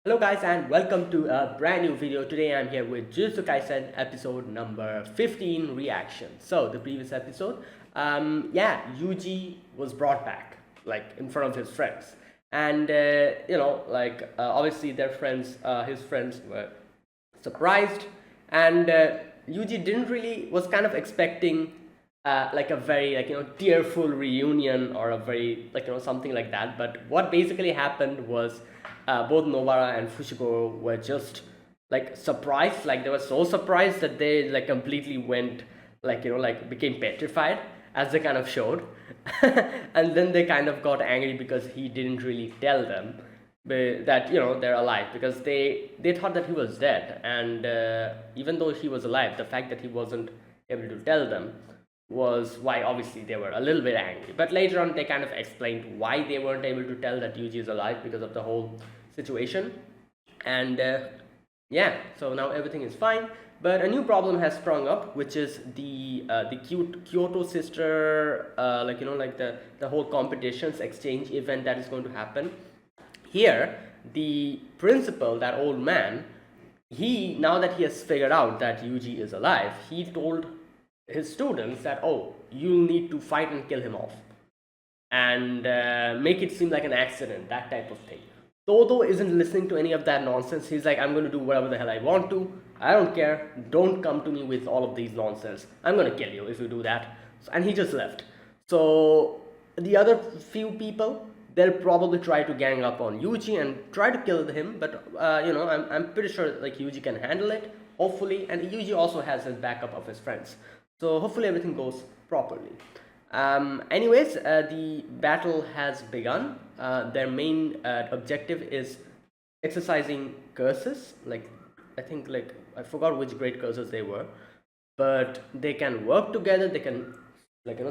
Hello guys and welcome to a brand new video. Today I'm here with Jujutsu Kaisen episode number 15 reaction. So the previous episode, Yuji was brought back like in front of his friends, and obviously their friends, his friends were surprised, and Yuji didn't really was kind of expecting like a very tearful reunion or a very something like that. But what basically happened was both Nobara and Fushiguro were just like surprised, like they were so surprised that they like completely went became petrified as they kind of showed. And then they kind of got angry because he didn't really tell them that they're alive, because they thought that he was dead. And even though he was alive, the fact that he wasn't able to tell them was why obviously they were a little bit angry. But later on they kind of explained why they weren't able to tell that Yuji is alive, because of the whole situation. And so now everything is fine, but a new problem has sprung up, which is the cute Kyoto sister, the whole competitions exchange event that is going to happen. Here the principal, that old man, he, now that he has figured out that Yuji is alive, he told his students that, oh, you'll need to fight and kill him off, and make it seem like an accident, that type of thing. Todo isn't listening to any of that nonsense. He's like, I'm going to do whatever the hell I want to. I don't care. Don't come to me with all of these nonsense. I'm going to kill you if you do that. And he just left. So the other few people, they'll probably try to gang up on Yuji and try to kill him. But I'm pretty sure like Yuji can handle it, hopefully. And Yuji also has his backup of his friends. So hopefully everything goes properly. Anyways, the battle has begun. Their main objective is exercising curses. I forgot which great curses they were, but they can work together. They can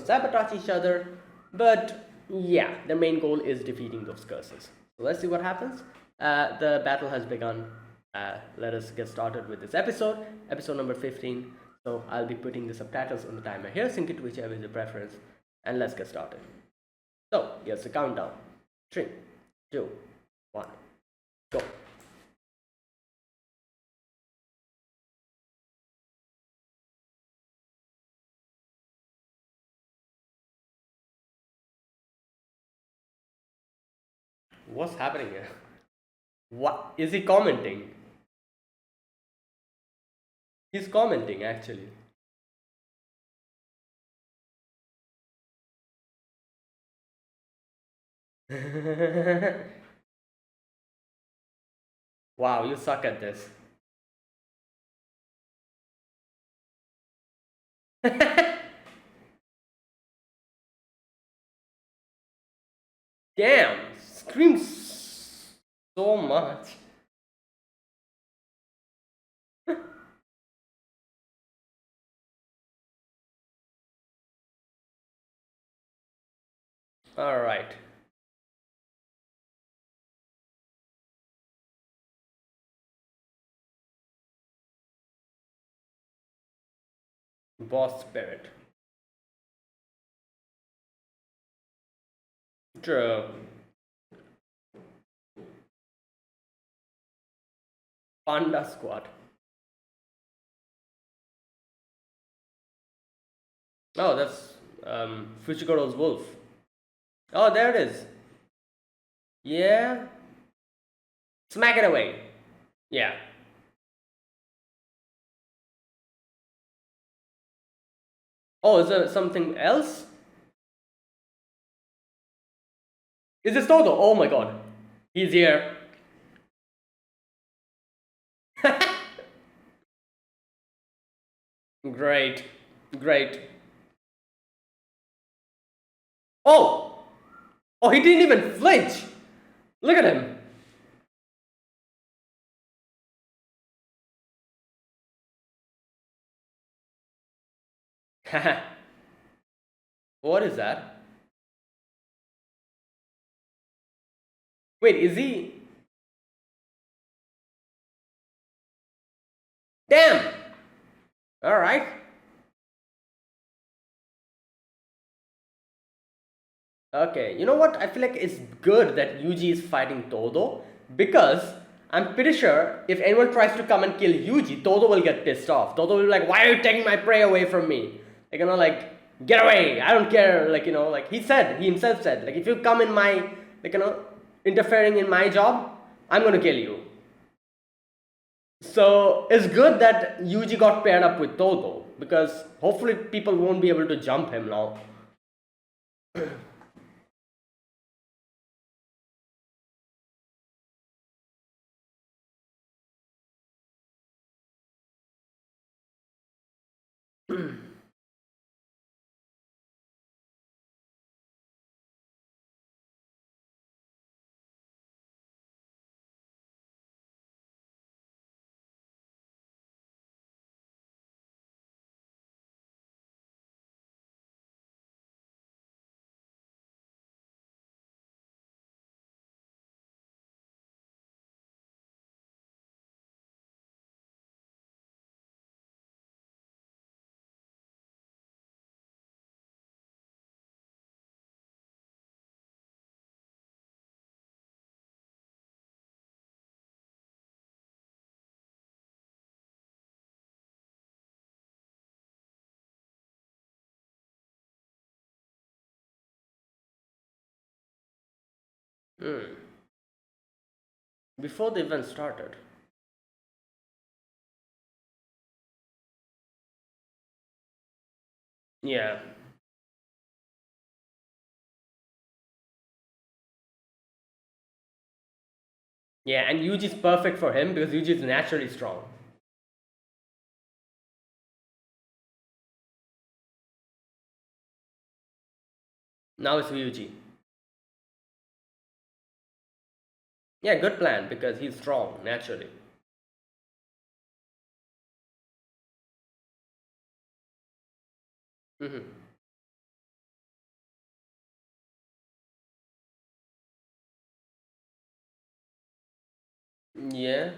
sabotage each other. But yeah, their main goal is defeating those curses. So let's see what happens. The battle has begun. Let us get started with this episode number 15. So I'll be putting the subtitles on the timer here. Sync it to whichever is your preference, and let's get started. So here's the countdown. 3, 2, 1, go. What's happening here? What is he commenting? He's commenting actually. Wow, you suck at this. Damn, screams so much. All right. Boss spirit. True. Panda squad. Oh, that's Fushigoro's wolf. Oh, there it is. Yeah. Smack it away. Yeah. Oh, is there something else? Is this Toto? Oh my god. He's here. Great. Great. Oh! Oh, he didn't even flinch! Look at him. What is that? Wait, is he... Damn! Alright. Okay, you know what? I feel like it's good that Yuji is fighting Todo, because I'm pretty sure if anyone tries to come and kill Yuji, Todo will get pissed off. Todo will be like, why are you taking my prey away from me? Like, like, get away, I don't care. Like, like he himself said, like, if you come in my, like, interfering in my job, I'm gonna kill you. So it's good that Yuji got paired up with Todo, because hopefully people won't be able to jump him now. Hmm. Before the event started. Yeah. Yeah, and Yuji is perfect for him because Yuji is naturally strong. Now it's Yuji. Yeah, good plan because he's strong naturally. Hmm. Yeah.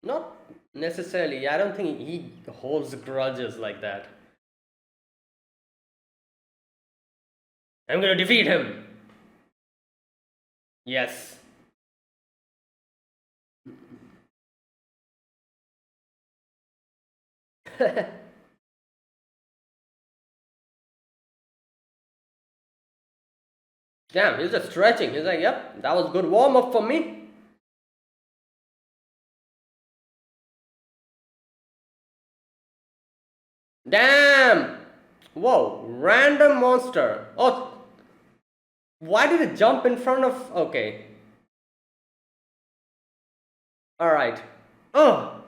Not necessarily. I don't think he holds grudges like that. I'm gonna defeat him. Yes. Damn, he's just stretching. He's like, yep, that was good warm up for me. Damn! Whoa, random monster. Oh, why did it jump in front of. Okay. Alright. Oh!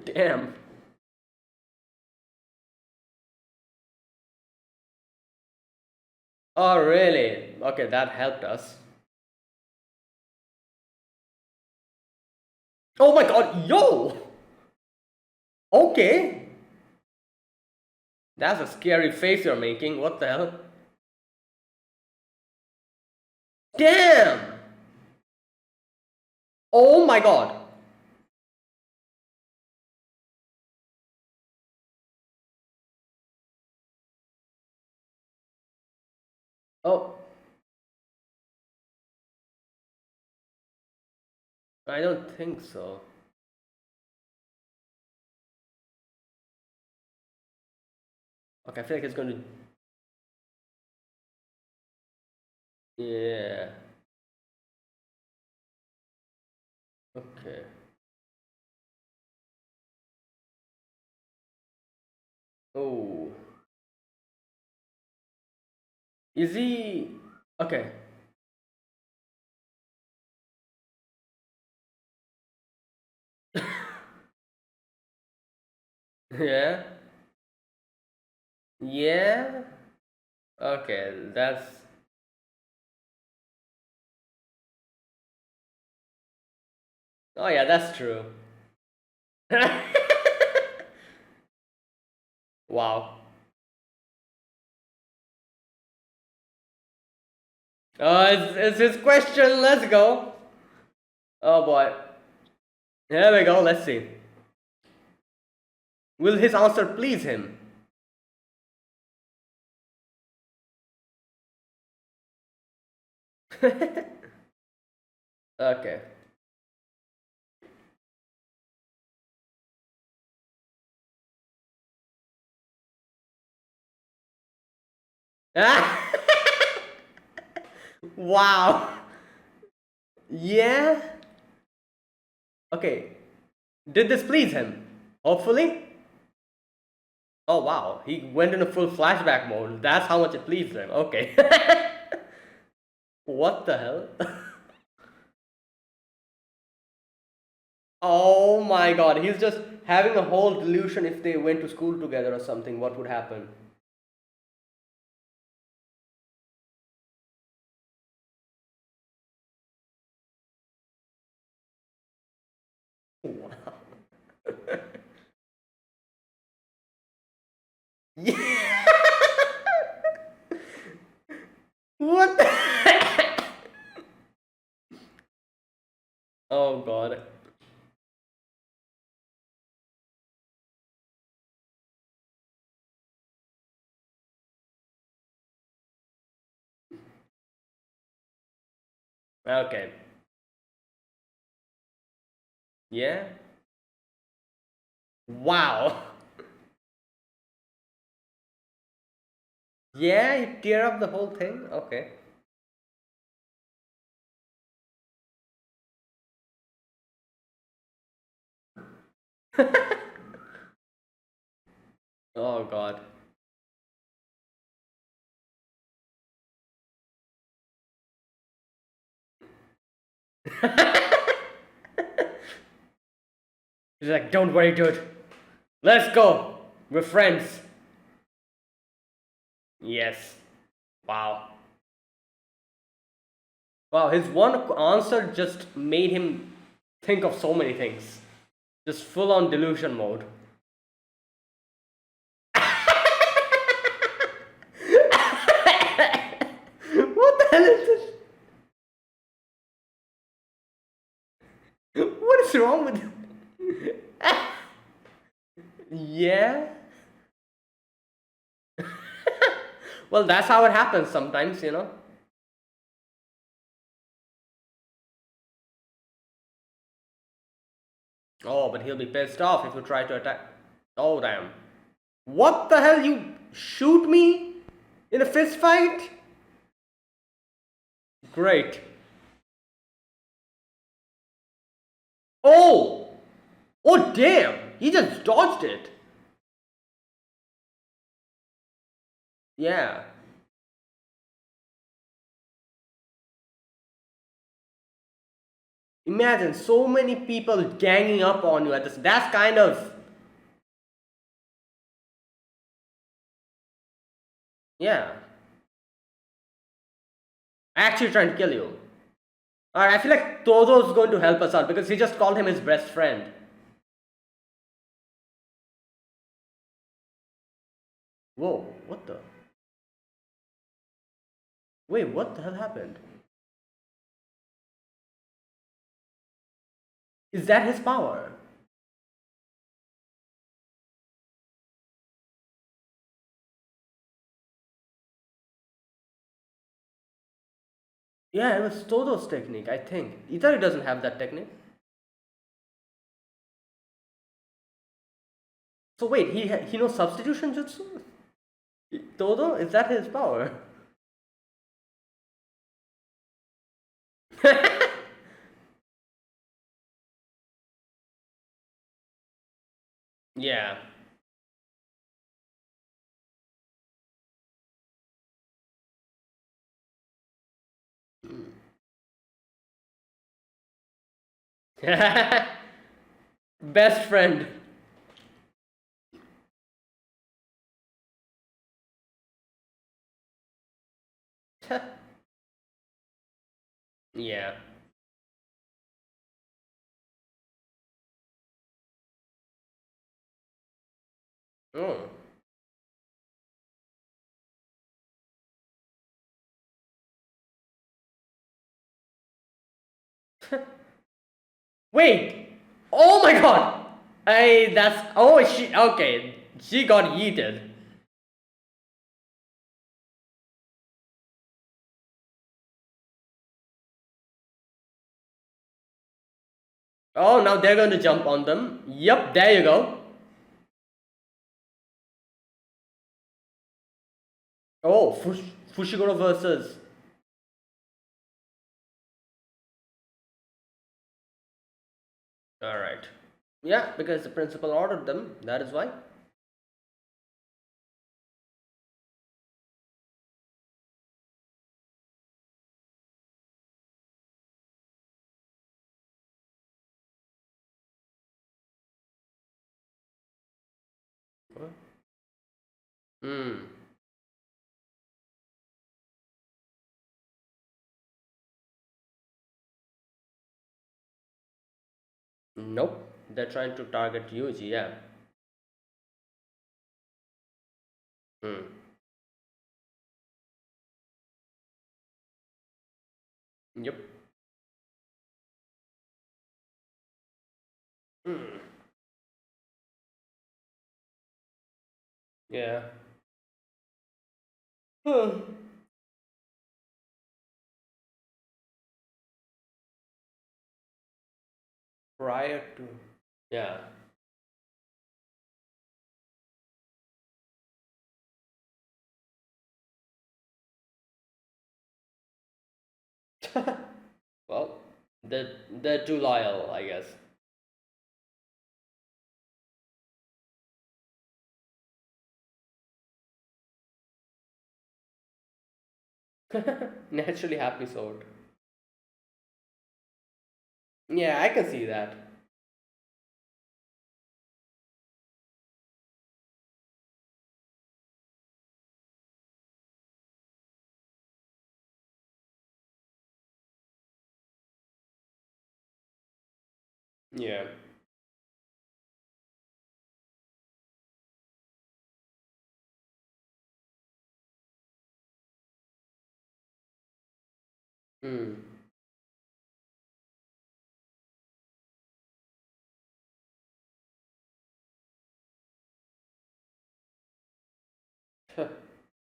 Damn. Oh, really? Okay, that helped us. Oh my god, yo! Okay. That's a scary face you're making. What the hell? Damn! Oh my god. Oh, I don't think so. Okay, I feel like it's going to. Yeah. Okay. Oh. Is he. Okay. Yeah. Yeah. Okay, that's. Oh, yeah, that's true. Wow. It's his question. Let's go. Oh boy. Here we go. Let's see. Will his answer please him? Okay. Ah! Wow. Yeah. Okay. Did this please him? Hopefully. Oh wow. He went in a full flashback mode. That's how much it pleased him. Okay. What the hell? Oh my god. He's just having a whole delusion if they went to school together or something. What would happen? Wow. Yeah. What? Oh god. Okay. Yeah. Wow. Yeah, you tear up the whole thing? Okay. Oh god. He's like, don't worry, dude. Let's go. We're friends. Yes. Wow. Wow, his one answer just made him think of so many things. Just full on delusion mode. What the hell is this? What is wrong with him? Yeah. Well, that's how it happens sometimes, you know. Oh, but he'll be pissed off if you try to attack. Oh, damn. What the hell? You shoot me in a fist fight? Great. Oh! Oh, damn! He just dodged it. Yeah. Imagine so many people ganging up on you at this. That's kind of. Yeah. Actually trying to kill you. Alright, I feel like Todo's going to help us out because he just called him his best friend. Whoa, what the? Wait, what the hell happened? Is that his power? Yeah, it was Todo's technique, I think. Itari doesn't have that technique. So wait, he knows substitution jutsu? Todo? Is that his power? Yeah. Best friend. Yeah. Oh. Wait! Oh my god! Hey, that's oh she okay. She got yeeted. Oh, now they're going to jump on them. Yep, there you go. Oh, Fushiguro versus. All right. Yeah, because the principal ordered them. That is why. Hmm. Nope. They're trying to target Yuji. Yeah. Hmm. Yep. Hmm. Yeah. Hmm. Prior to. Yeah. Well, they're too loyal, I guess. Naturally happy sword. Yeah, I can see that. Yeah. Hmm.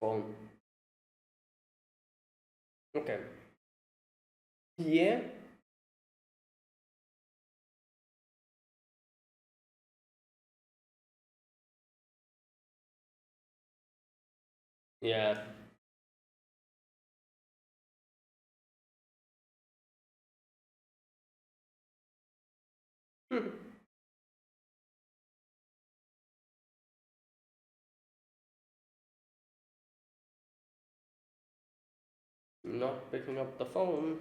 Phone. Okay. Yeah. Yeah. Not picking up the phone.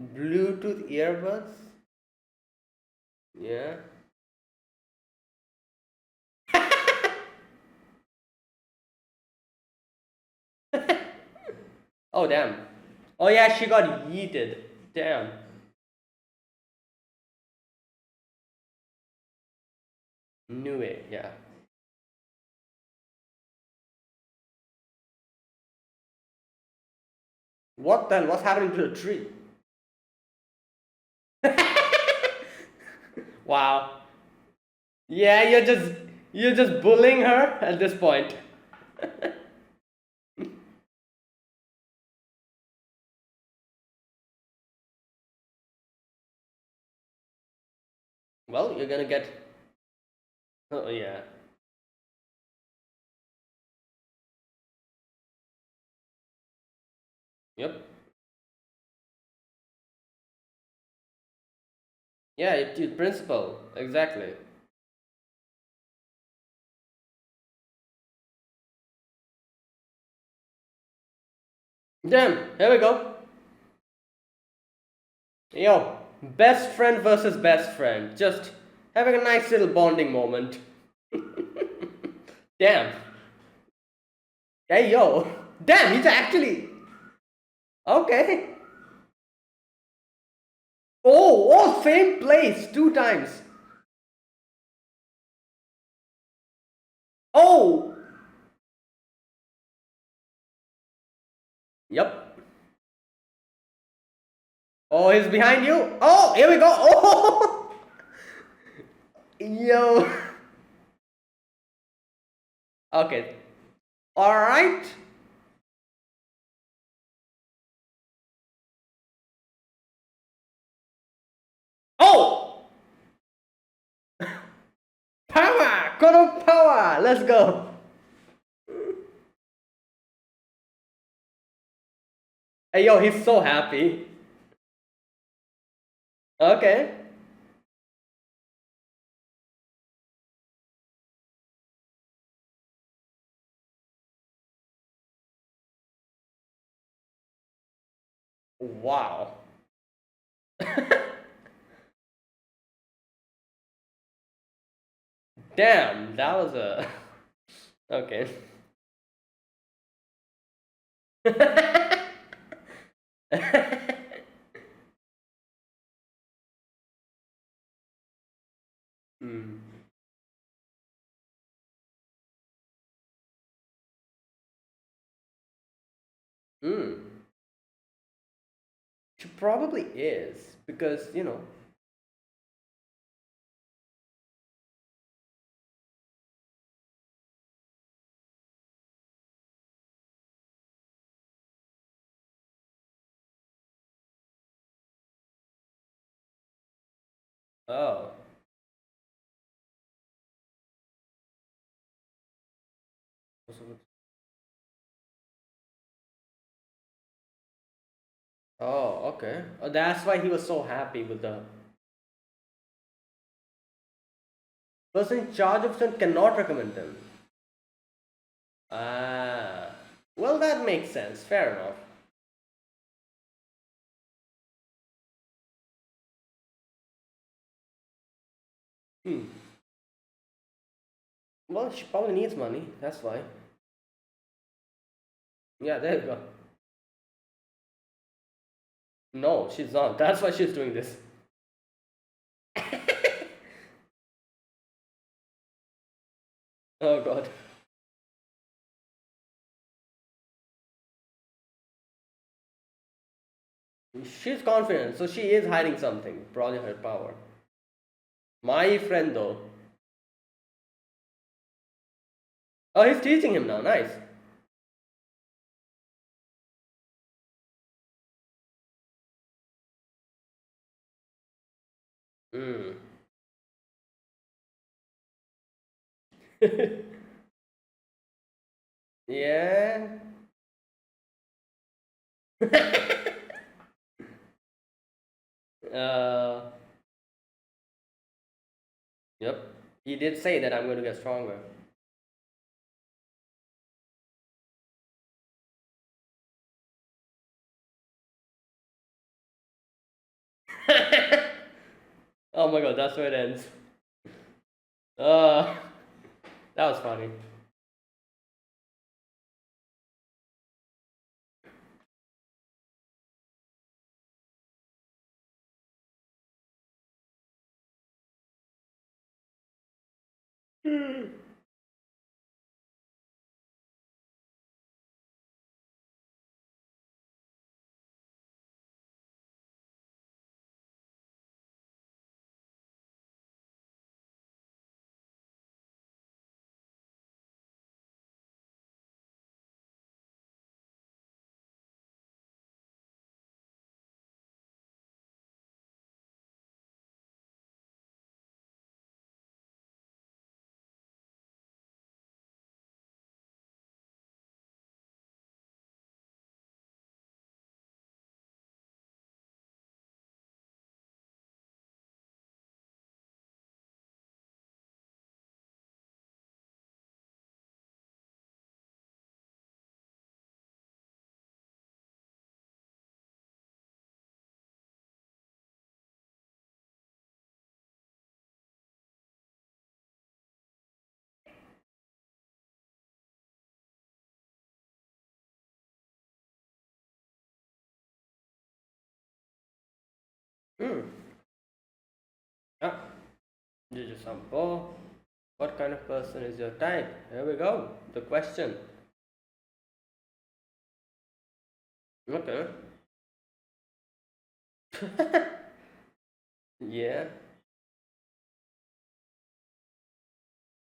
Bluetooth earbuds. Yeah. Oh damn. Oh yeah, she got yeeted. Damn. Knew it. Yeah. What then? What's happening to the tree? Wow. Yeah, you're just bullying her at this point. Well, you're gonna get. Oh yeah. Yep. Yeah, it's principle. Exactly. Damn. Here we go. Yo, best friend versus best friend. Just having a nice little bonding moment. Damn. Hey yo. Damn, he's actually. Okay. Oh, same place two times. Oh. Yep. Oh, he's behind you. Oh, here we go. Oh, yo. Okay. All right. Oh, power. Kono power. Let's go. Hey, yo, he's so happy. Okay. Wow. Damn, that was a. Okay. Hmm. Hmm. She probably is because Oh. Oh, okay. Oh, that's why he was so happy with the person in charge of them cannot recommend them. Ah, well, that makes sense. Fair enough. Hmm. Well, she probably needs money. That's why. Yeah, there you go. No, she's not. That's why she's doing this. Oh God. She's confident, so she is hiding something. Probably her power. My friend, though. Oh, he's teaching him now. Nice. Hmm. Yeah. uh. Yep. He did say that I'm going to get stronger. Oh my God, that's where it ends. Uh. That was funny. Hmm. Ah, Jujutsu. What kind of person is your type? Here we go. The question. Okay. Yeah.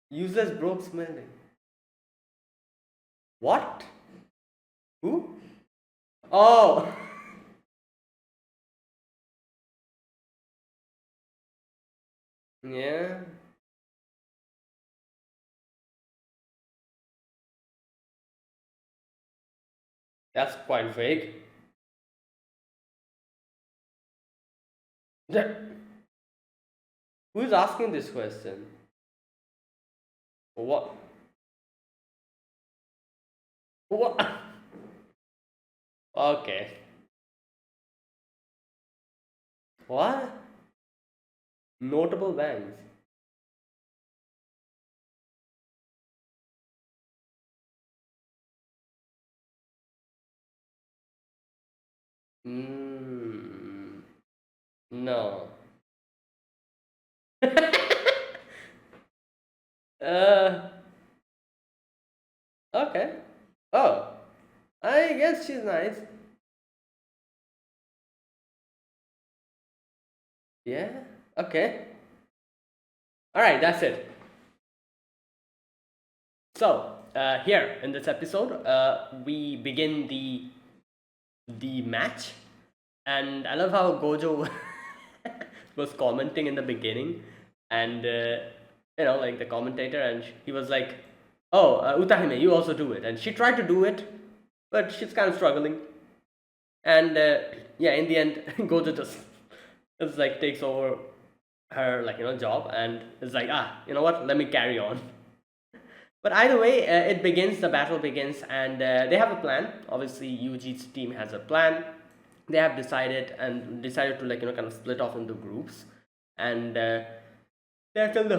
Useless broke smelling. What? Who? Oh. Yeah. That's quite vague. That- Who's asking this question? What? What? Okay. What? Notable bangs. Mm, no. uh, okay. Oh, I guess she's nice. Yeah. Okay. All right. That's it. So here in this episode, we begin the match, and I love how Gojo was commenting in the beginning, and like the commentator, and he was like, "Oh, Utahime, you also do it," and she tried to do it, but she's kind of struggling, and yeah, in the end, Gojo just like takes over her job and is like, you know what, let me carry on. But either way, it begins, the battle begins, and they have a plan. Obviously, Yuji's team has a plan. They have decided to kind of split off into groups and tackle the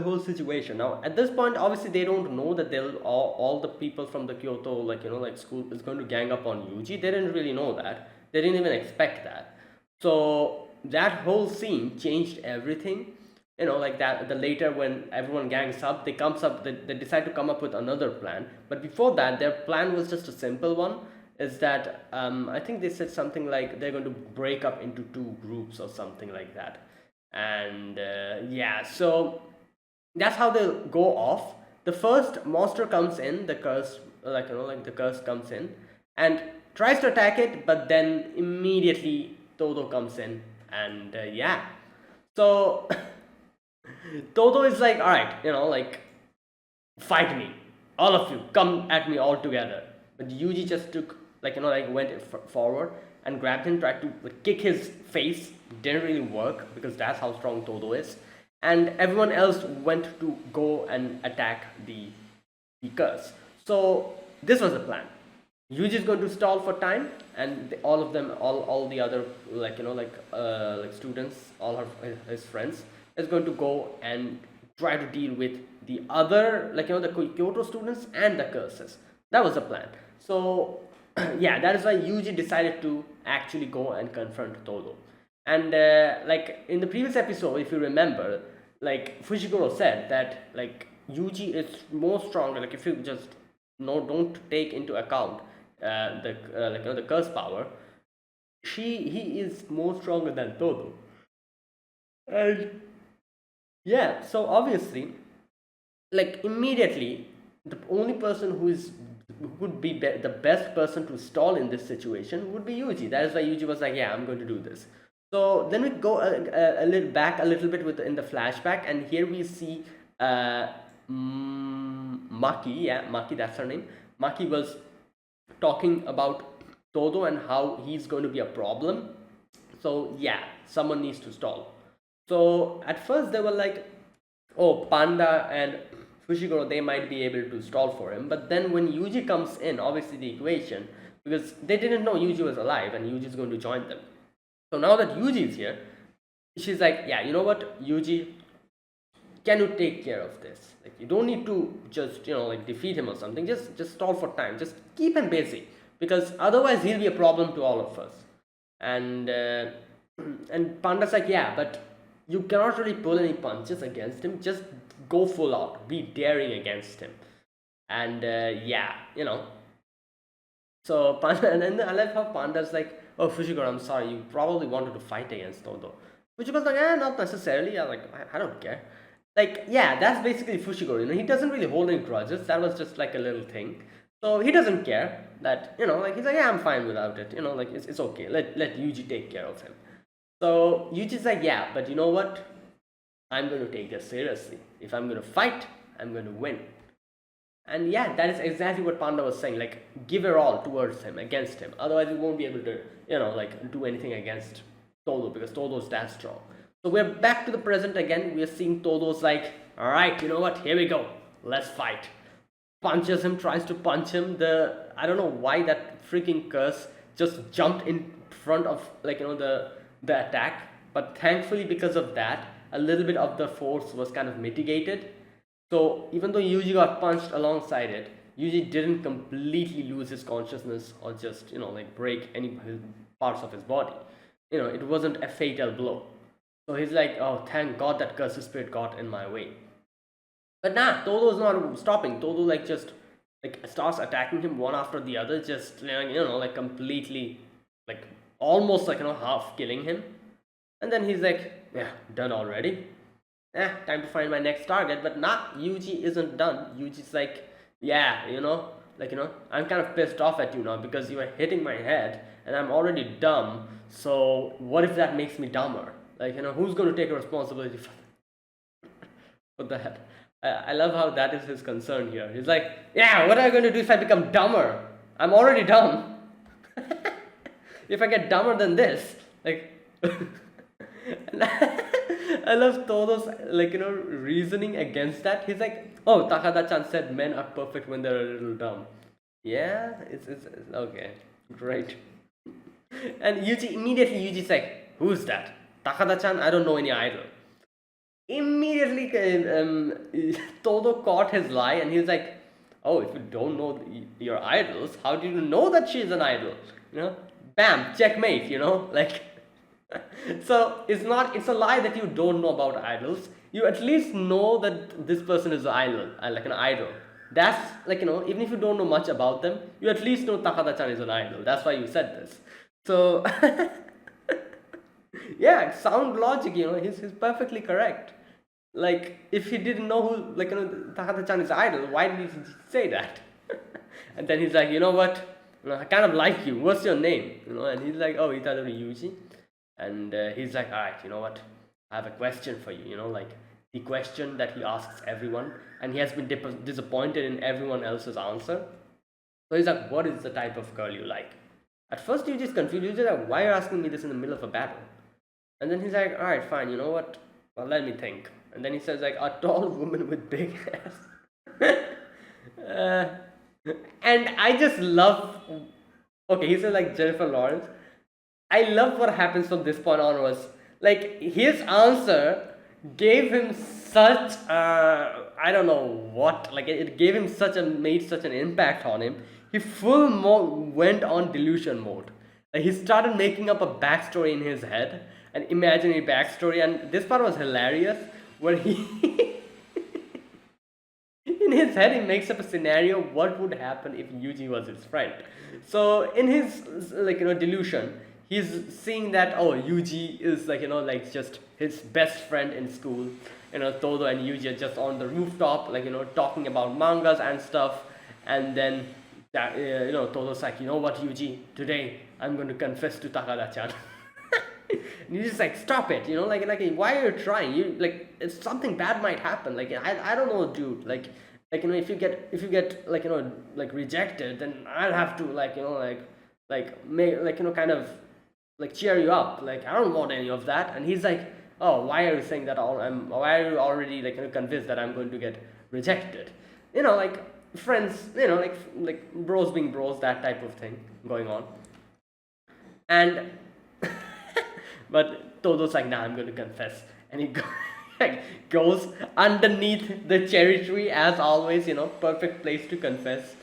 whole situation. Now, at this point, obviously, they don't know that all the people from the Kyoto school is going to gang up on Yuji. They didn't really know that. They didn't even expect that. So that whole scene changed everything. Like that, the later when everyone gangs up, they decide to come up with another plan. But before that, their plan was just a simple one. Is that I think they said something like they're going to break up into two groups or something like that. And yeah, so that's how they go off. The first monster comes in, the curse, the curse comes in and tries to attack it, but then immediately Todo comes in, and yeah. So Todo is like, all right, fight me, all of you, come at me all together. But Yuji just took, went forward and grabbed him, tried to kick his face. Didn't really work because that's how strong Todo is. And everyone else went to go and attack the curse. So this was the plan. Yuji is going to stall for time, and all of them, all the other students, all of his friends, is going to go and try to deal with the other the Kyoto students and the curses. That was the plan. So yeah, that is why Yuji decided to actually go and confront Todo. And in the previous episode, if you remember, Fushiguro said that Yuji is more stronger. Like if you just don't take into account the curse power, he is more stronger than Todo. And yeah, so obviously, immediately, the only person who would be the best person to stall in this situation would be Yuji. That is why Yuji was like, "Yeah, I'm going to do this." So then we go a little back a little bit in the flashback, and here we see Maki. Yeah, Maki, that's her name. Maki was talking about Todo and how he's going to be a problem. So yeah, someone needs to stall. So at first they were like, oh, Panda and Fushiguro, they might be able to stall for him. But then when Yuji comes in, obviously the equation, because they didn't know Yuji was alive and Yuji is going to join them. So now that Yuji is here, she's like, yeah, you know what, Yuji, can you take care of this? Like, you don't need to just defeat him or something. Just stall for time. Just keep him busy, because otherwise he'll be a problem to all of us. And and Panda's like, yeah, but you cannot really pull any punches against him. Just go full out, be daring against him. And yeah, So Panda, and then I like how Panda's like, oh Fushiguro, I'm sorry, you probably wanted to fight against Todo. Fushiguro's like, not necessarily. I'm like, I don't care. Like, yeah, that's basically Fushiguro. He doesn't really hold any grudges. That was just like a little thing. So he doesn't care that, like he's like, yeah, I'm fine without it. Like it's okay. Let Yuji take care of him. So Yuji's like, yeah, but you know what? I'm going to take this seriously. If I'm going to fight, I'm going to win. And yeah, that is exactly what Panda was saying. Like, give your all towards him, against him. Otherwise, you won't be able to, like do anything against Todo because Todo's that strong. So we're back to the present again. We are seeing Todo's like, all right, you know what? Here we go. Let's fight. Punches him, tries to punch him. I don't know why that freaking curse just jumped in front of the attack. But thankfully, because of that, a little bit of the force was kind of mitigated. So even though Yuji got punched alongside it, Yuji didn't completely lose his consciousness or just like break any parts of his body. It wasn't a fatal blow. So he's like, oh, thank God that curse spirit got in my way. But nah, Todo's not stopping. Todo like just like starts attacking him one after the other, just like completely, like almost like half killing him. And then he's like, yeah, done already. Time to find my next target. But nah, Yuji isn't done. Yuji's like, yeah, I'm kind of pissed off at you now because you are hitting my head and I'm already dumb. So what if that makes me dumber? Like, who's going to take responsibility for that? I love how that is his concern here. He's like, yeah, what am I going to do if I become dumber? I'm already dumb. If I get dumber than this, like... I love Todo's reasoning against that. He's like, oh, Takada-chan said men are perfect when they're a little dumb. Yeah, it's okay, great. And Yuji's like, who's that? Takada-chan, I don't know any idol. Immediately, Todo caught his lie and he's like, oh, if you don't know your idols, how do you know that she's an idol? Bam, checkmate, like... So it's a lie that you don't know about idols. You at least know that this person is an idol, like an idol. That's even if you don't know much about them, you at least know Takada-chan is an idol. That's why you said this. So yeah, sound logic, he's perfectly correct. Like if he didn't know who Takada-chan is idol, why did he say that? And then he's like, you know what? I kind of like you. What's your name? And he's like, oh, Itadori Yuji. And he's like, all right, you know what? I have a question for you. Like the question that he asks everyone, and he has been disappointed in everyone else's answer. So he's like, what is the type of girl you like? At first, you just confused. You're just like, why are you asking me this in the middle of a battle? And then he's like, all right, fine. You know what? Well, let me think. And then he says like, a tall woman with big ass. And I just love. Okay, he said like Jennifer Lawrence. I love what happens from this point onwards. Like his answer gave him such I don't know what. Like it gave him made such an impact on him. He went on delusion mode. Like he started making up a backstory in his head, an imaginary backstory, and this part was hilarious. Where he in his head he makes up a scenario what would happen if Yuji was his friend. So in his delusion, he's seeing that Yuji is just his best friend in school. Todo and Yuji are just on the rooftop talking about mangas and stuff. And then Todo's like, you know what, Yuji, today I'm going to confess to Takada-chan. And you're just like, stop it, why are you trying? If something bad might happen. I don't know, dude. If you get rejected, then I'll have to kind of cheer you up. I don't want any of that. And he's like, oh, why are you saying that? Why are you already convinced that I'm going to get rejected? Friends, bros being bros, that type of thing going on. And but Todo's like, nah, I'm going to confess. And he goes underneath the cherry tree as always, perfect place to confess.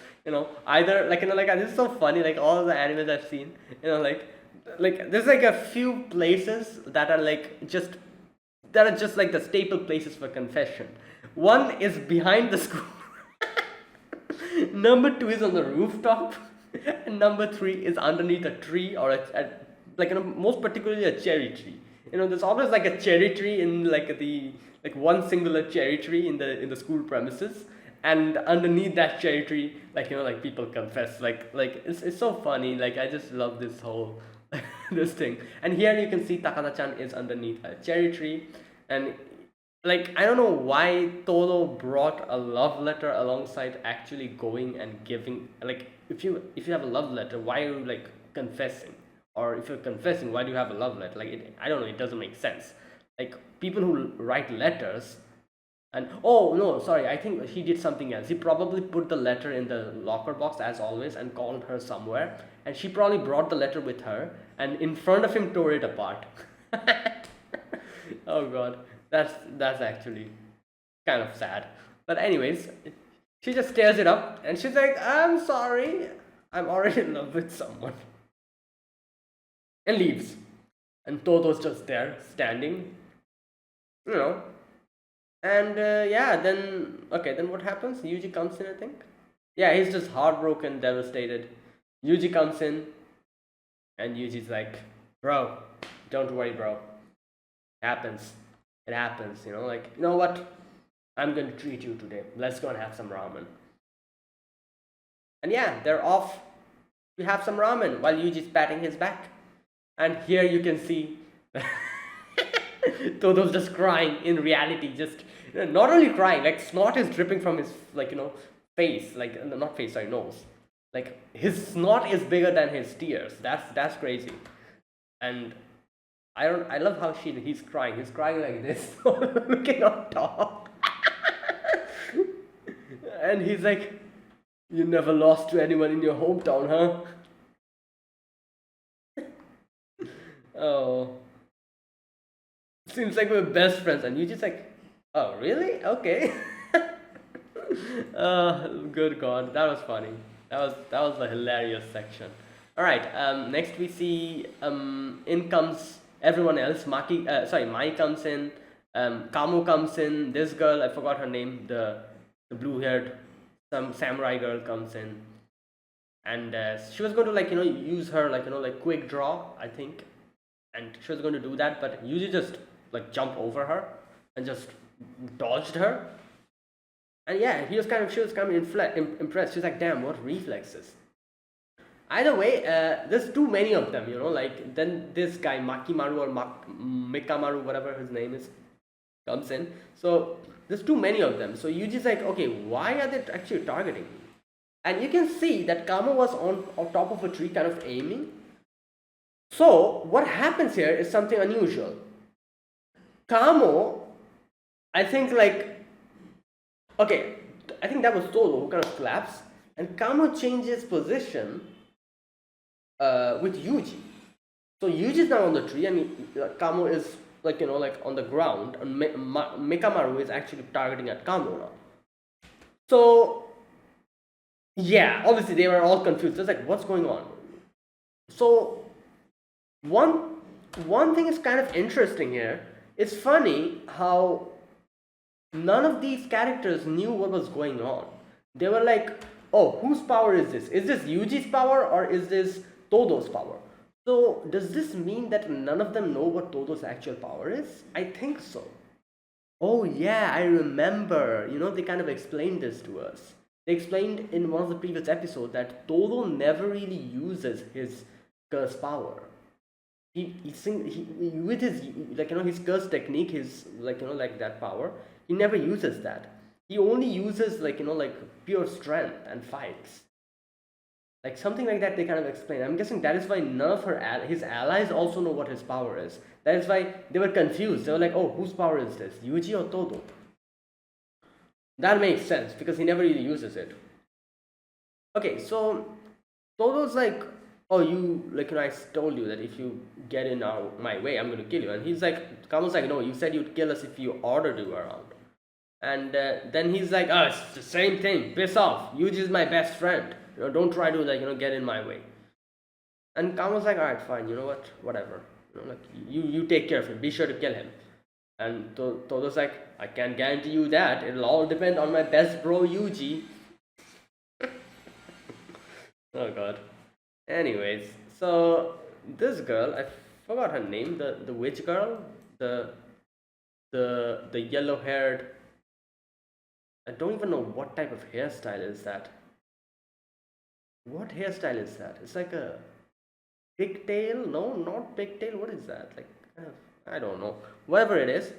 Either this is so funny, all the animes I've seen, there's a few places that are just the staple places for confession. One is behind the school. Number 2 is on the rooftop. And number three is underneath a tree or like most particularly a cherry tree. There's always like a cherry tree in like one singular cherry tree in the school premises, and underneath that cherry tree, like people confess, it's so funny. Like I just love this whole this thing. And here you can see Takada-chan is underneath a cherry tree, and like I don't know why Todo brought a love letter alongside actually going and giving. Like if you have a love letter, why are you like confessing? Or if you're confessing, why do you have a love letter? I don't know, it doesn't make sense. Like people who write letters, and oh no, sorry, I think he did something else. He probably put the letter in the locker box as always and called her somewhere, and she probably brought the letter with her and in front of him tore it apart. Oh god, that's actually kind of sad. But anyways, she just tears it up and she's like, I'm sorry, I'm already in love with someone, and leaves. And Toto's just there standing, you know. And yeah, then okay, then what happens? Yuji comes in, I think. Yeah, he's just heartbroken, devastated. Yuji comes in, and Yuji's like, bro, don't worry, bro. Happens. It happens, like, you know what? I'm gonna treat you today. Let's go and have some ramen. And yeah, they're off to have some ramen while Yuji's patting his back. And here you can see Todo's just crying in reality, just not only crying, like snot is dripping from his face, like not face, sorry, nose. Like his snot is bigger than his tears. That's crazy. And I love how he's crying. He's crying like this, looking on top. And he's like, you never lost to anyone in your hometown, huh? Oh, seems like we're best friends. And you just like, oh really? Okay. Good god, that was funny. That was a hilarious section. All right. Next we see in comes everyone else. Mai comes in. Kamo comes in. This girl, I forgot her name. The blue-haired some samurai girl comes in, and she was going to use her quick draw, I think, and she was going to do that, but Yuji just jumped over her and just dodged her. And yeah, she was kind of impressed. She's like, damn, what reflexes. Either way, there's too many of them, then this guy Makimaru or Mikamaru, whatever his name is, comes in. So there's too many of them. So Yuji's like, okay, why are they actually targeting me? And you can see that Kamo was on top of a tree kind of aiming. So what happens here is something unusual. Kamo, I think I think that was Todo who kind of claps, and Kamo changes position with Yuji. So Yuji is now on the tree, and Kamo is on the ground, and Mikamaru is actually targeting at Kamo now. So yeah, obviously they were all confused. It's like, what's going on? So one thing is kind of interesting here. It's funny how none of these characters knew what was going on. They were like, oh, whose power is this? Is this Yuji's power or is this Todo's power? So does this mean that none of them know what Todo's actual power is? I think so. Oh yeah, I remember. They kind of explained this to us. They explained in one of the previous episodes that Todo never really uses his curse power. He with his his curse technique, his that power, he never uses that. He only uses pure strength and fights. Something like that they kind of explain. I'm guessing that is why none of his allies also know what his power is. That is why they were confused. They were like, oh, whose power is this? Yuji or Todo? That makes sense because he never really uses it. Okay, so Todo's like, oh, you I told you that if you get in my way, I'm gonna kill you. And he's like, Kamo's like, no, you said you'd kill us if you ordered you around. And then he's like, oh, it's the same thing. Piss off. Yuji is my best friend. Don't try to get in my way. And Kamo's like, all right, fine. You know what? Whatever. You take care of him. Be sure to kill him. And Todo's like, I can't guarantee you that. It'll all depend on my best bro Yuji. Oh god. Anyways, so this girl, I forgot her name, the witch girl, the the yellow haired. I don't even know what type of hairstyle is that. What hairstyle is that? It's like a pigtail? No, not pigtail. What is that? Like, I don't know. Whatever it is,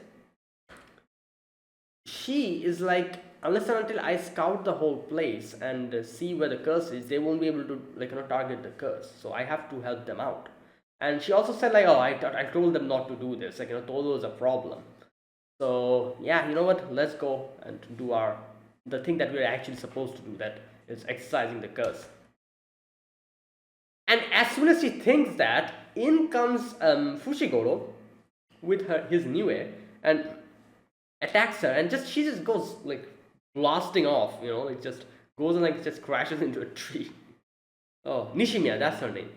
she is like, unless and until I scout the whole place and see where the curse is, they won't be able to target the curse. So I have to help them out. And she also said like, oh, I told them not to do this. Like told was a problem. So yeah, you know what? Let's go and do our the thing that we're actually supposed to do. That is exercising the curse. And as soon as she thinks that, in comes Fushiguro with his Niue and attacks her, and she just goes like blasting off, like just goes and like just crashes into a tree. Oh, Nishimiya, that's her name.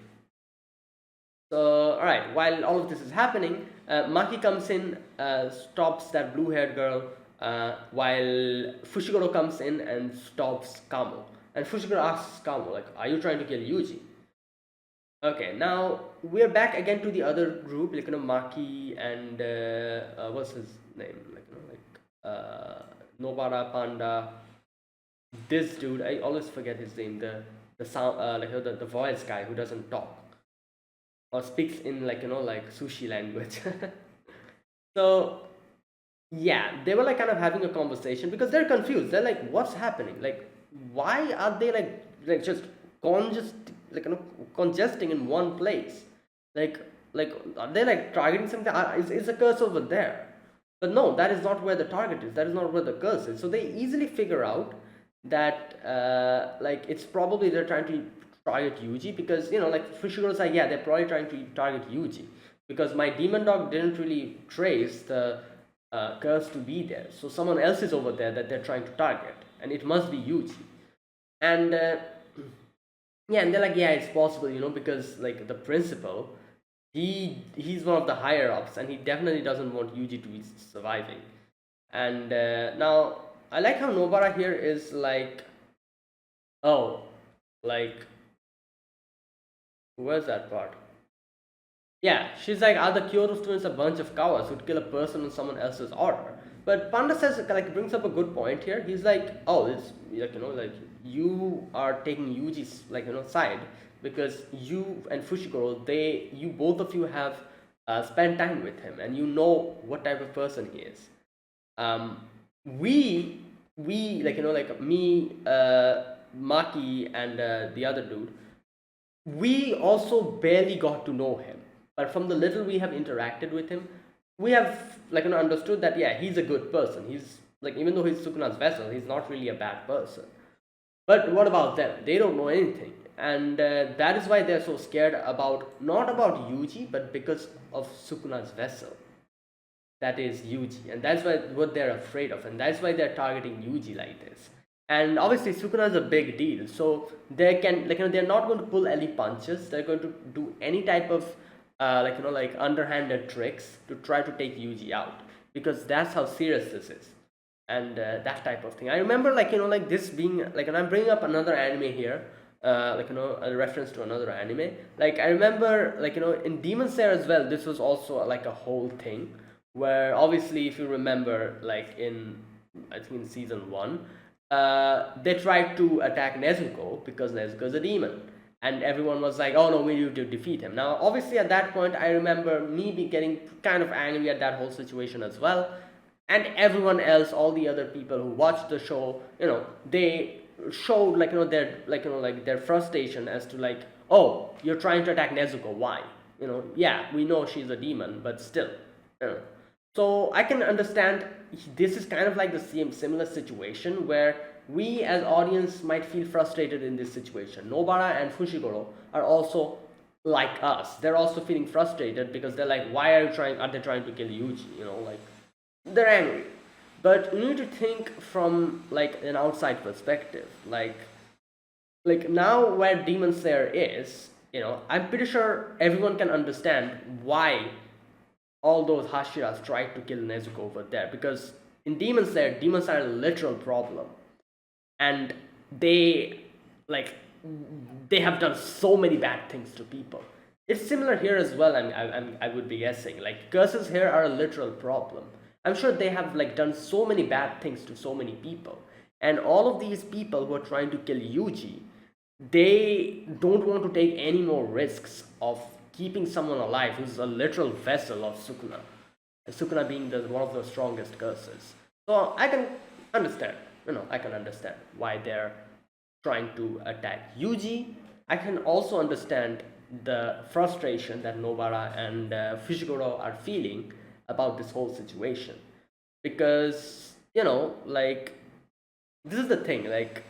So, alright, while all of this is happening, Maki comes in, stops that blue haired girl, while Fushiguro comes in and stops Kamo. And Fushiguro asks Kamo, like, are you trying to kill Yuji? Okay, now we're back again to the other group, like Maki and what's his name, Nobara, Panda. This dude, I always forget his name. The sound, the voice guy who doesn't talk or speaks in like sushi language. So yeah, they were like kind of having a conversation because they're confused. They're like, what's happening? Like, why are they like just congest congesting in one place? Like are they like targeting something? Is a curse over there? But no, that is not where the target is. That is not where the curse is. So they easily figure out that like it's probably they're trying to target Yuji because like Fushiguro's like, yeah, they're probably trying to target Yuji because my demon dog didn't really trace the curse to be there. So someone else is over there that they're trying to target, and it must be Yuji. And yeah, and they're like, yeah, it's possible, because like the principal, he's one of the higher ups, and he definitely doesn't want Yuji to be surviving. And now I like how Nobara here is like, oh, like where's that part? Yeah, she's like, are the Kyoto students a bunch of cowards who'd kill a person on someone else's order? But Panda says, like, brings up a good point here. He's like, oh, it's like, like you are taking Yuji's, like, side because you and Fushiguro, you both of you have spent time with him and you know what type of person he is. We like me, Maki, and the other dude, we also barely got to know him, but from the little we have interacted with him, we have understood that yeah, he's a good person. He's like, even though he's Sukuna's vessel, he's not really a bad person. But what about them? They don't know anything, and that is why they're so scared about, not about Yuji, but because of Sukuna's vessel, that is Yuji, and that's what they're afraid of, and that's why they're targeting Yuji like this. And obviously Sukuna is a big deal, so they can they're not going to pull any punches. They're going to do any type of underhanded tricks to try to take Yuji out, because that's how serious this is, and that type of thing. I remember this being and I'm bringing up another anime here, a reference to another anime. Like I remember in Demon Slayer as well, this was also like a whole thing where obviously if you remember I think in season 1, they tried to attack Nezuko because Nezuko is a demon, and everyone was like, oh no, we need to defeat him. Now obviously at that point I remember me getting kind of angry at that whole situation as well, and everyone else, all the other people who watched the show, they showed their frustration as to like, oh, you're trying to attack Nezuko, why? Yeah, we know she's a demon, but still, so I can understand this is kind of like the same similar situation where we as audience might feel frustrated in this situation. Nobara and Fushiguro are also like us. They're also feeling frustrated because they're like, why are they trying to kill Yuji? They're angry. But you need to think from like an outside perspective. Like now where Demon Slayer is, I'm pretty sure everyone can understand why all those Hashiras tried to kill Nezuko over there, because in demons are a literal problem, and they they have done so many bad things to people. It's similar here as well. I would be guessing like curses here are a literal problem. I'm sure they have like done so many bad things to so many people, and all of these people who are trying to kill Yuji, they don't want to take any more risks of keeping someone alive who's a literal vessel of Sukuna. Sukuna being one of the strongest curses. So I can understand, I can understand why they're trying to attack Yuji. I can also understand the frustration that Nobara and Fushiguro are feeling about this whole situation. Because, like, this is the thing, like,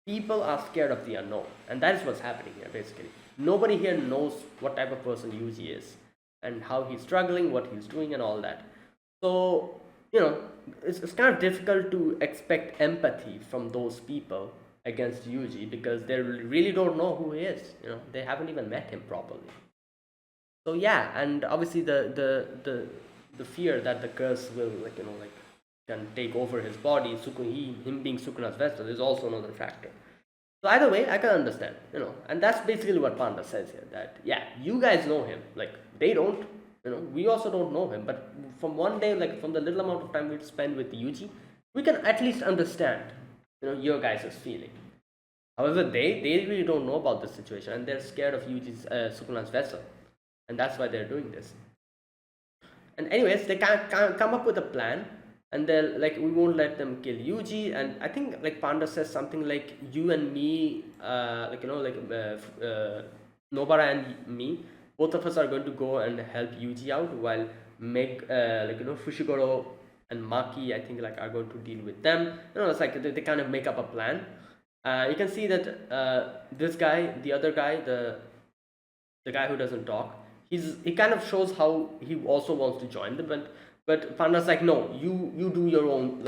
people are scared of the unknown, and that is what's happening here, basically. Nobody here knows what type of person Yuji is, and how he's struggling, what he's doing, and all that. So, it's kind of difficult to expect empathy from those people against Yuji because they really don't know who he is. They haven't even met him properly. So yeah, and obviously the fear that the curse will can take over his body, him being Sukuna's vessel is also another factor. So either way, I can understand, and that's basically what Panda says here. That yeah, you guys know him, like they don't, we also don't know him. But from one day, like from the little amount of time we spend with Yuji, we can at least understand, your guys' feeling. However, they really don't know about the situation, and they're scared of Yuji's Sukuna's vessel, and that's why they're doing this. And anyways, they can't come up with a plan, and they're like, we won't let them kill Yuji. And I think like Panda says something like, you and me, Nobara and me, both of us are going to go and help Yuji out, while Fushiguro and Maki, I think like are going to deal with them. It's like they kind of make up a plan. You can see that this guy, the other guy, the guy who doesn't talk, he kind of shows how he also wants to join them, but Panda's like, no, you do your own,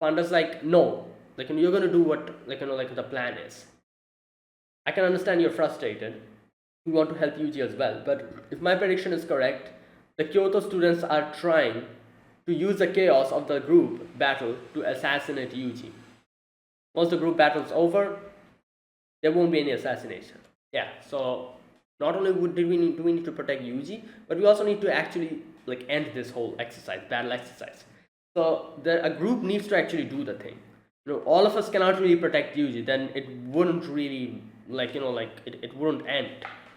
Panda's like, no, you're gonna do what the plan is. I can understand you're frustrated. You want to help Yuji as well, but if my prediction is correct, the Kyoto students are trying to use the chaos of the group battle to assassinate Yuji. Once the group battle's over, there won't be any assassination. Yeah, so not only do we need to protect Yuji, but we also need to actually end this whole battle exercise. So a group needs to actually do the thing. All of us cannot really protect Yuji, then it wouldn't really it wouldn't end.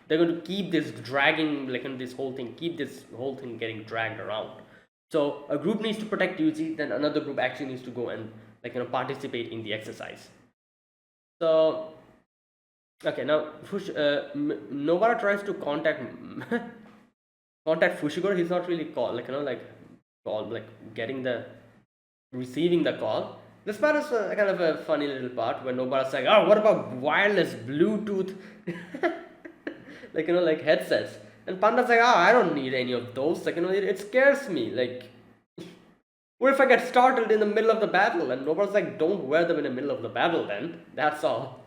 They're going to keep this dragging this whole thing, getting dragged around. So a group needs to protect Yuji, then another group actually needs to go and participate in the exercise. So okay, now Nobara tries to contact Fushiguro. He's not really receiving the call. This part is kind of a funny little part where Nobara's like, oh, what about wireless Bluetooth headsets? And Panda's like, oh, I don't need any of those. It scares me. What if I get startled in the middle of the battle? And Nobara's like, don't wear them in the middle of the battle then. That's all.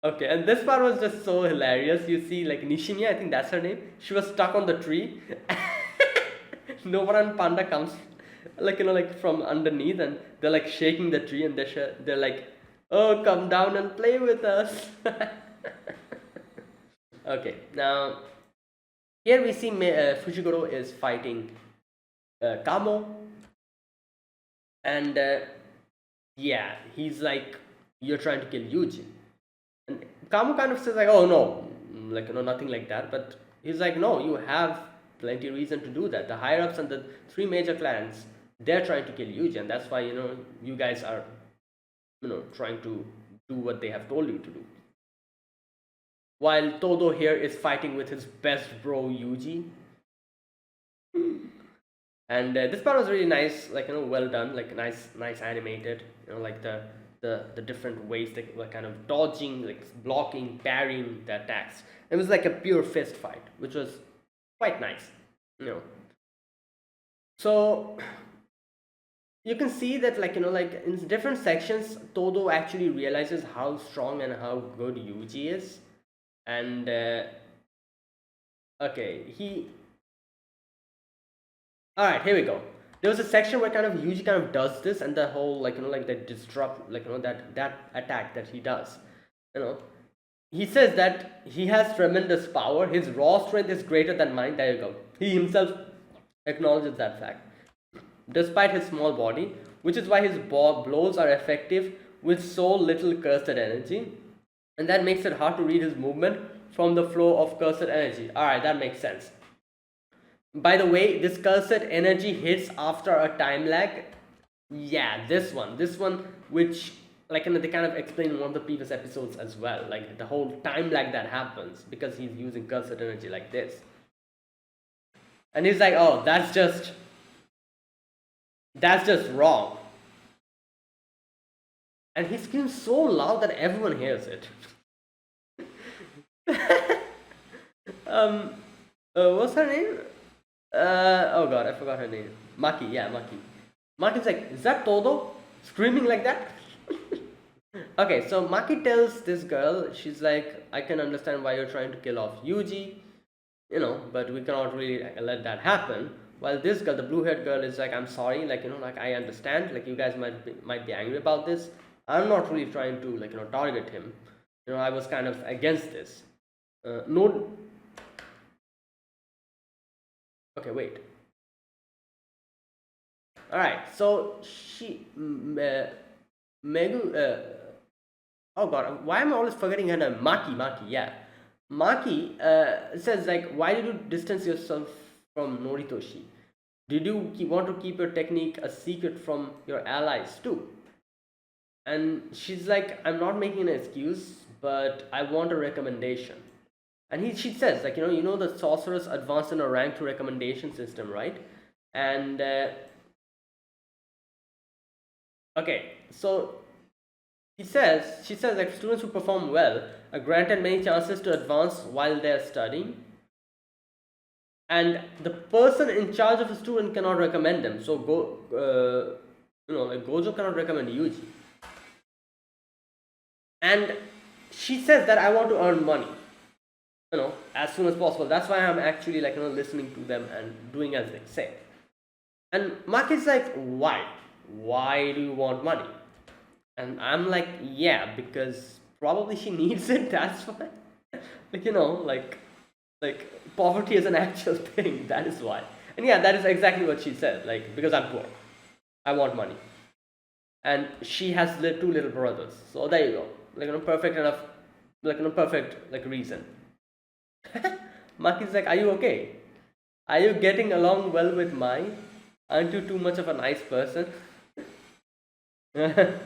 Okay, and this part was just so hilarious. You see, Nishimiya, I think that's her name. She was stuck on the tree. Nobara and Panda comes, from underneath, and they're shaking the tree, and they're like, oh, come down and play with us. Okay, now here we see Fushiguro is fighting Kamo, and yeah, he's like, you're trying to kill Yuji. And Kamo kind of says oh no, nothing like that. But he's like, no, you have plenty of reason to do that. The higher ups and the three major clans, they're trying to kill Yuji, and that's why you guys are trying to do what they have told you to do. While Todo here is fighting with his best bro Yuji. And this part was really nice, well done, nice animated, the different ways they were kind of dodging, blocking, parrying the attacks. It was like a pure fist fight, which was quite nice, So you can see that in different sections, Todo actually realizes how strong and how good Yuji is. And okay, alright, here we go. there was a section where kind of Yuji kind of does this, and the whole like like that disrupt that attack that he does, you know, he says that he has tremendous power. His raw strength is greater than mine. There you go. He himself acknowledges that fact. Despite his small body, which is why his blows are effective with so little cursed energy, and that makes it hard to read his movement from the flow of cursed energy. Alright, that makes sense. By the way, this cursed energy hits after a time lag. Yeah, this one, which like they kind of explain in one of the previous episodes as well, like the whole time lag that happens because he's using cursed energy like this. And he's like, oh, that's just wrong. And he screams so loud that everyone hears it. What's her name? Oh god, I forgot her name. Maki, yeah, Maki. Maki's like, is that Todo? Screaming like that? Okay, so Maki tells this girl, she's like, I can understand why you're trying to kill off Yuji, but we cannot really let that happen. While this girl, the blue-haired girl, is like, I'm sorry, like I understand, like you guys might be angry about this. I'm not really trying to target him. I was kind of against this. No. Okay, wait. All right, so Megu. Oh god, why am I always forgetting her name? Maki, yeah. Maki says like, why did you distance yourself from Noritoshi? Did you want to keep your technique a secret from your allies too? And she's like, I'm not making an excuse, but I want a recommendation. And she says like, the sorceress advanced in a rank to recommendation system, right? And okay, so she says like, students who perform well are granted many chances to advance while they're studying, and the person in charge of a student cannot recommend them. So Gojo cannot recommend Yuji. And she says that I want to earn money, as soon as possible. That's why I'm actually listening to them and doing as they say. And Maki's like, why? Why do you want money? And I'm like, yeah, because probably she needs it. That's why. like poverty is an actual thing. That is why. And yeah, that is exactly what she said. Like, because I'm poor, I want money. And she has two little brothers. So there you go. Perfect enough. Perfect reason. Maki's like, are you okay? Are you getting along well with Mai? Aren't you too much of a nice person? Alright,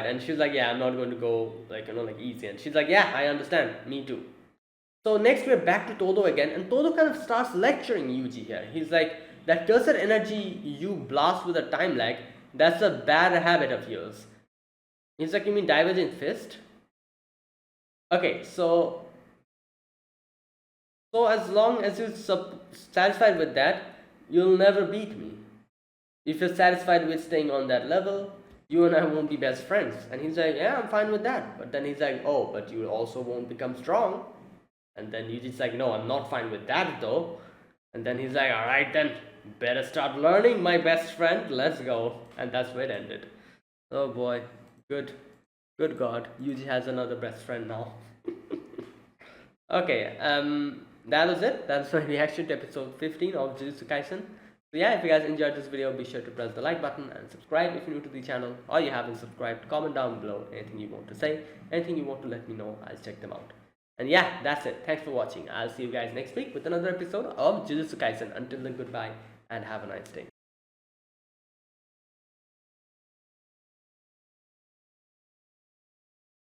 and she's like, yeah, I'm not going to go easy. And she's like, yeah, I understand, me too. So next we're back to Todo again, and Todo kind of starts lecturing Yuji here. He's like, that cursed energy you blast with a time lag, that's a bad habit of yours. He's like, you mean Divergent Fist? Okay, so as long as you're satisfied with that, you'll never beat me. If you're satisfied with staying on that level, you and I won't be best friends. And he's like, yeah, I'm fine with that. But then he's like, oh, but you also won't become strong. And then Yuji's like, no, I'm not fine with that though. And then he's like, alright then, better start learning, my best friend. Let's go. And that's where it ended. Oh boy. Good God. Yuji has another best friend now. Okay, that was it. That's my reaction to episode 15 of Jujutsu Kaisen. So yeah, if you guys enjoyed this video, be sure to press the like button and subscribe if you're new to the channel, or you haven't subscribed. Comment down below anything you want to say, anything you want to let me know. I'll check them out. And yeah, that's it. Thanks for watching. I'll see you guys next week with another episode of Jujutsu Kaisen. Until then, goodbye and have a nice day.